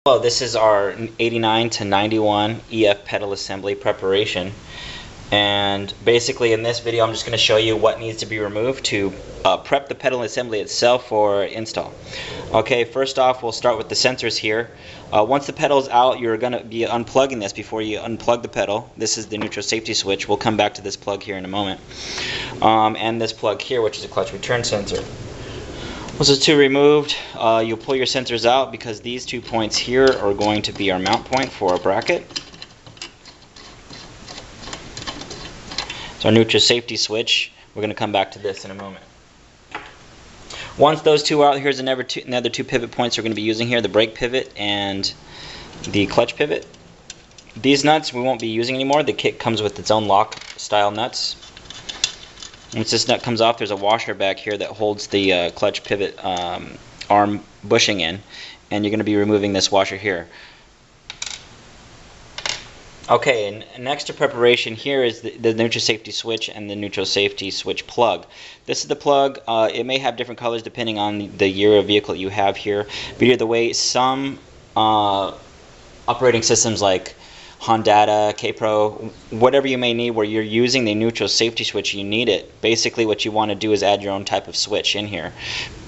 Hello, this is our 89 to 91 EF pedal assembly preparation, and basically in this video I'm just going to show you what needs to be removed to prep the pedal assembly itself for install. Okay, first off we'll start with the sensors here. Once the pedal is out, you're going to be unplugging this before you unplug the pedal. This is the neutral safety switch. We'll come back to this plug here in a moment. And this plug here, which is a clutch return sensor. Once those two removed, you'll pull your sensors out because these 2 points here are going to be our mount point for our bracket. It's our neutral safety switch. We're going to come back to this in a moment. Once those two are out, here's another two pivot points we're going to be using here, the brake pivot and the clutch pivot. These nuts we won't be using anymore. The kit comes with its own lock style nuts. Once this nut comes off, there's a washer back here that holds the clutch pivot arm bushing in, and you're going to be removing this washer here. Okay, and next to preparation here is the neutral safety switch and the neutral safety switch plug. This is the plug. It may have different colors depending on the year of vehicle you have here, but either way, some operating systems like Hondata, K-Pro, whatever you may need where you're using the neutral safety switch, you need it. Basically what you want to do is add your own type of switch in here.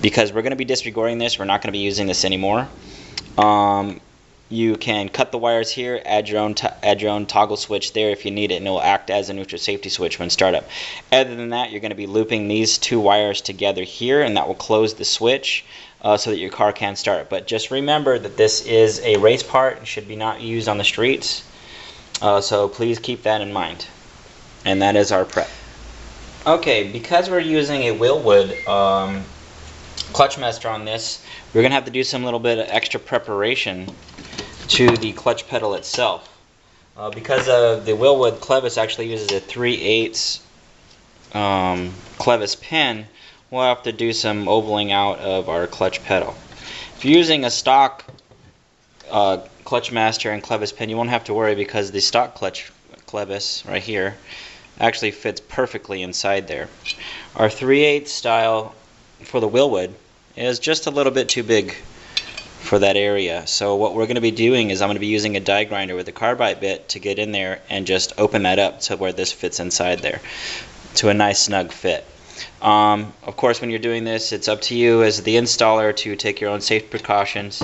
Because we're going to be disregarding this, we're not going to be using this anymore. You can cut the wires here, add your own toggle switch there if you need it, and it will act as a neutral safety switch when startup. Other than that, you're going to be looping these two wires together here, and that will close the switch so that your car can start. But just remember that this is a race part and should be not used on the streets. So please keep that in mind. And that is our prep. Okay, because we're using a Wilwood clutch master on this, we're going to have to do some little bit of extra preparation to the clutch pedal itself. Because the Wilwood clevis actually uses a 3/8 clevis pin, we'll have to do some ovaling out of our clutch pedal. If you're using a stock clutch master and clevis pin, you won't have to worry because the stock clutch clevis right here actually fits perfectly inside there. Our 3/8 style for the Wilwood is just a little bit too big for that area. So what we're going to be doing is I'm going to be using a die grinder with a carbide bit to get in there and just open that up to where this fits inside there to a nice snug fit. Of course, when you're doing this, it's up to you as the installer to take your own safety precautions,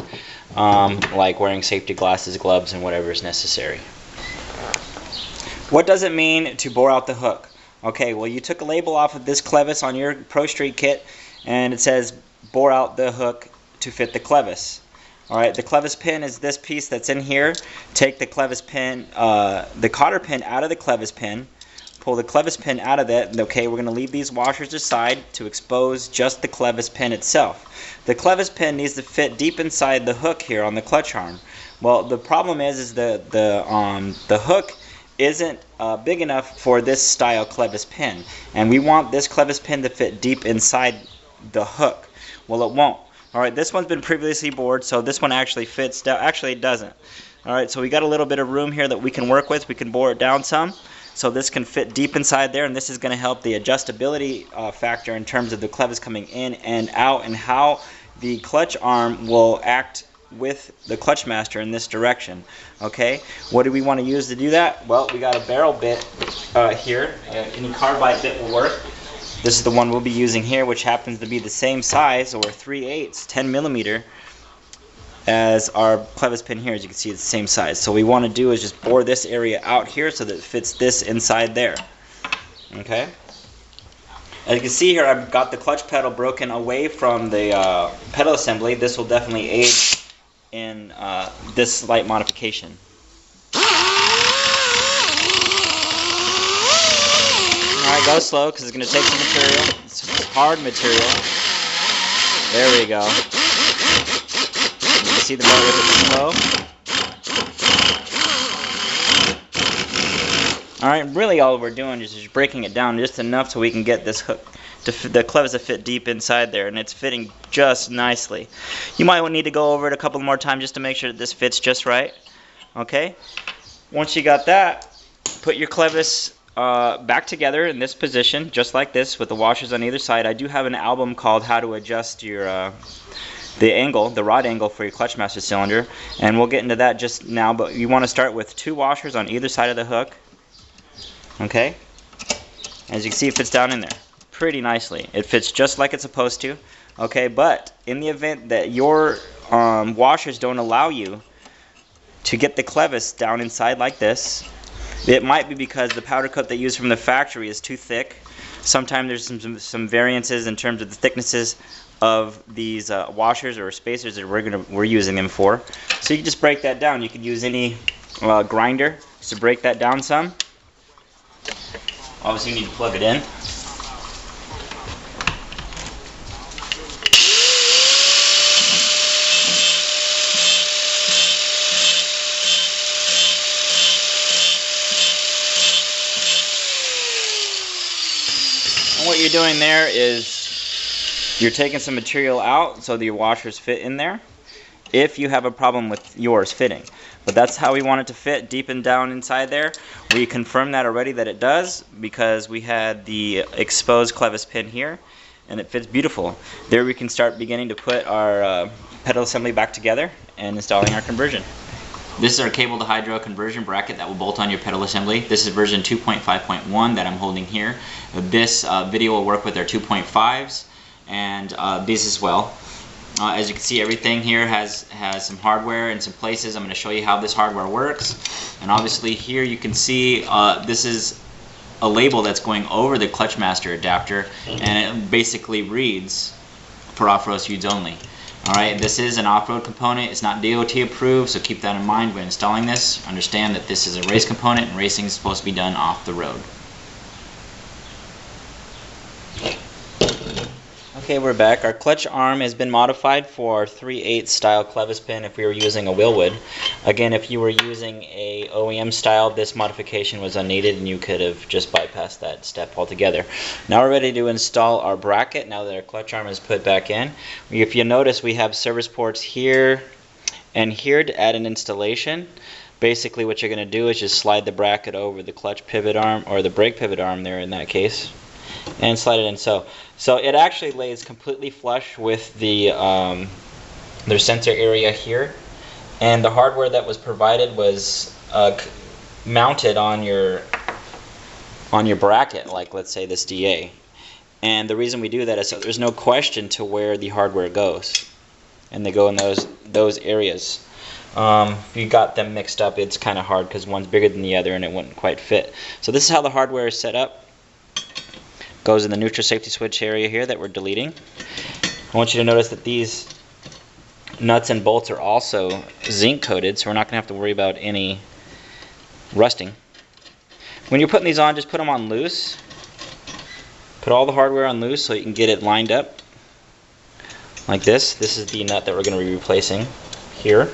like wearing safety glasses, gloves, and whatever is necessary. What does it mean to bore out the hook? Okay, well, you took a label off of this clevis on your Pro Street kit, and it says bore out the hook to fit the clevis. Alright, the clevis pin is this piece that's in here. Take the clevis pin, the cotter pin out of the clevis pin. Pull the clevis pin out of that. Okay, we're going to leave these washers aside to expose just the clevis pin itself. The clevis pin needs to fit deep inside the hook here on the clutch arm. Well, the problem is the hook isn't big enough for this style clevis pin, and we want this clevis pin to fit deep inside the hook. Well, it won't. Alright, this one's been previously bored, so this one actually fits down. Actually, it doesn't. Alright, so we got a little bit of room here that we can work with. We can bore it down some, so this can fit deep inside there, and this is going to help the adjustability factor in terms of the clevis coming in and out, and how the clutch arm will act with the clutch master in this direction. Okay, what do we want to use to do that? Well, we got a barrel bit here. Any carbide bit will work. This is the one we'll be using here, which happens to be the same size, or 3/8, 10 millimeter, as our clevis pin here. As you can see, it's the same size. So what we want to do is just bore this area out here so that it fits this inside there. Okay. As you can see here, I've got the clutch pedal broken away from the pedal assembly. This will definitely aid in this slight modification. Alright, go slow because it's going to take some material. It's hard material. There we go. You can see the motor with it slow. Alright, really all we're doing is just breaking it down just enough so we can get this hook, the clevis to fit deep inside there, and it's fitting just nicely. You might need to go over it a couple more times just to make sure that this fits just right. Okay? Once you got that, put your clevis back together in this position, just like this, with the washers on either side. I do have an album called How to Adjust Your the rod angle for your clutch master cylinder, and we'll get into that just now, but you want to start with 2 washers on either side of the hook. Okay, as you can see, it fits down in there pretty nicely. It fits just like it's supposed to. Okay, but in the event that your washers don't allow you to get the clevis down inside like this, it might be because the powder coat they use from the factory is too thick. Sometimes there's some variances in terms of the thicknesses of these washers or spacers that we're using them for. So you can just break that down. You could use any grinder to break that down some. Obviously you need to plug it in. And what you're doing there is you're taking some material out so that your washers fit in there, if you have a problem with yours fitting. But that's how we want it to fit, deep and down inside there. We confirmed that already that it does, because we had the exposed clevis pin here, and it fits beautiful. There we can start beginning to put our pedal assembly back together and installing our conversion. This is our cable to hydro conversion bracket that will bolt on your pedal assembly. This is version 2.5.1 that I'm holding here. This video will work with our 2.5s and these as well. As you can see, everything here has some hardware in some places. I'm going to show you how this hardware works. And obviously here you can see this is a label that's going over the Clutch Master adapter, and it basically reads for off-road use only. Alright, this is an off-road component. It's not DOT approved, so keep that in mind when installing this. Understand that this is a race component, and racing is supposed to be done off the road. Okay, we're back. Our clutch arm has been modified for our 3/8 style clevis pin if we were using a Wilwood. Again, if you were using a OEM style, this modification was unneeded and you could have just bypassed that step altogether. Now we're ready to install our bracket now that our clutch arm is put back in. If you notice, we have service ports here and here to add an installation. Basically what you're going to do is just slide the bracket over the clutch pivot arm, or the brake pivot arm there in that case, and slide it in so it actually lays completely flush with the their sensor area here, and the hardware that was provided was mounted on your bracket, like let's say this DA. And the reason we do that is so there's no question to where the hardware goes, and they go in those areas. If you got them mixed up, it's kind of hard because one's bigger than the other and it wouldn't quite fit. So this is how the hardware is set up. Goes in the neutral safety switch area here that we're deleting. I want you to notice that these nuts and bolts are also zinc coated, so we're not going to have to worry about any rusting. When you're putting these on, just put them on loose. Put all the hardware on loose so you can get it lined up like this. This is the nut that we're going to be replacing here.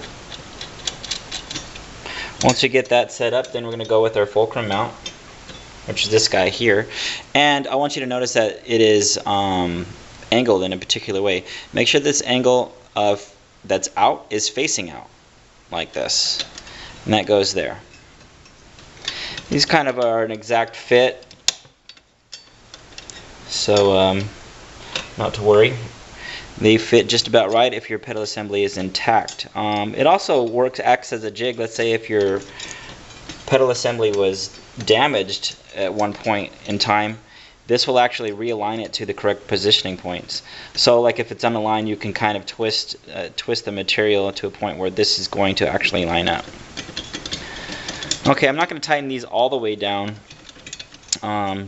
Once we get that set up, then we're going to go with our fulcrum mount, which is this guy here. And I want you to notice that it is angled in a particular way. Make sure this angle that's out is facing out like this, and that goes there. These kind of are an exact fit, so not to worry. They fit just about right if your pedal assembly is intact. It also acts as a jig. Let's say if your pedal assembly was damaged at one point in time, this will actually realign it to the correct positioning points. So like if it's unaligned, you can kind of twist the material to a point where this is going to actually line up. Okay, I'm not going to tighten these all the way down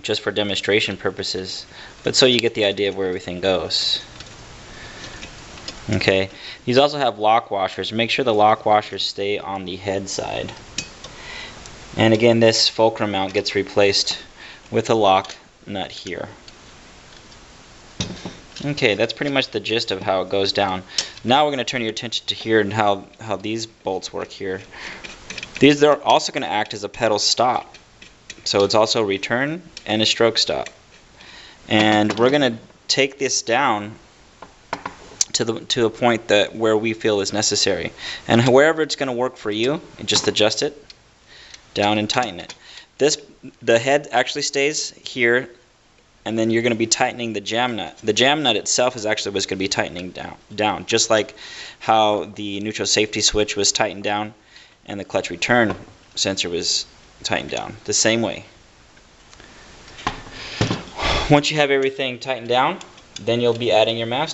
just for demonstration purposes, but so you get the idea of where everything goes. Okay, these also have lock washers. Make sure the lock washers stay on the head side. And again, this fulcrum mount gets replaced with a lock nut here. Okay, that's pretty much the gist of how it goes down. Now we're going to turn your attention to here and how these bolts work here. These are also going to act as a pedal stop. So it's also a return and a stroke stop. And we're going to take this down to a point where we feel is necessary. And wherever it's going to work for you, just adjust it down and tighten it. The head actually stays here and then you're going to be tightening the jam nut. The jam nut itself is actually what's going to be tightening down, just like how the neutral safety switch was tightened down and the clutch return sensor was tightened down. The same way. Once you have everything tightened down, then you'll be adding your master.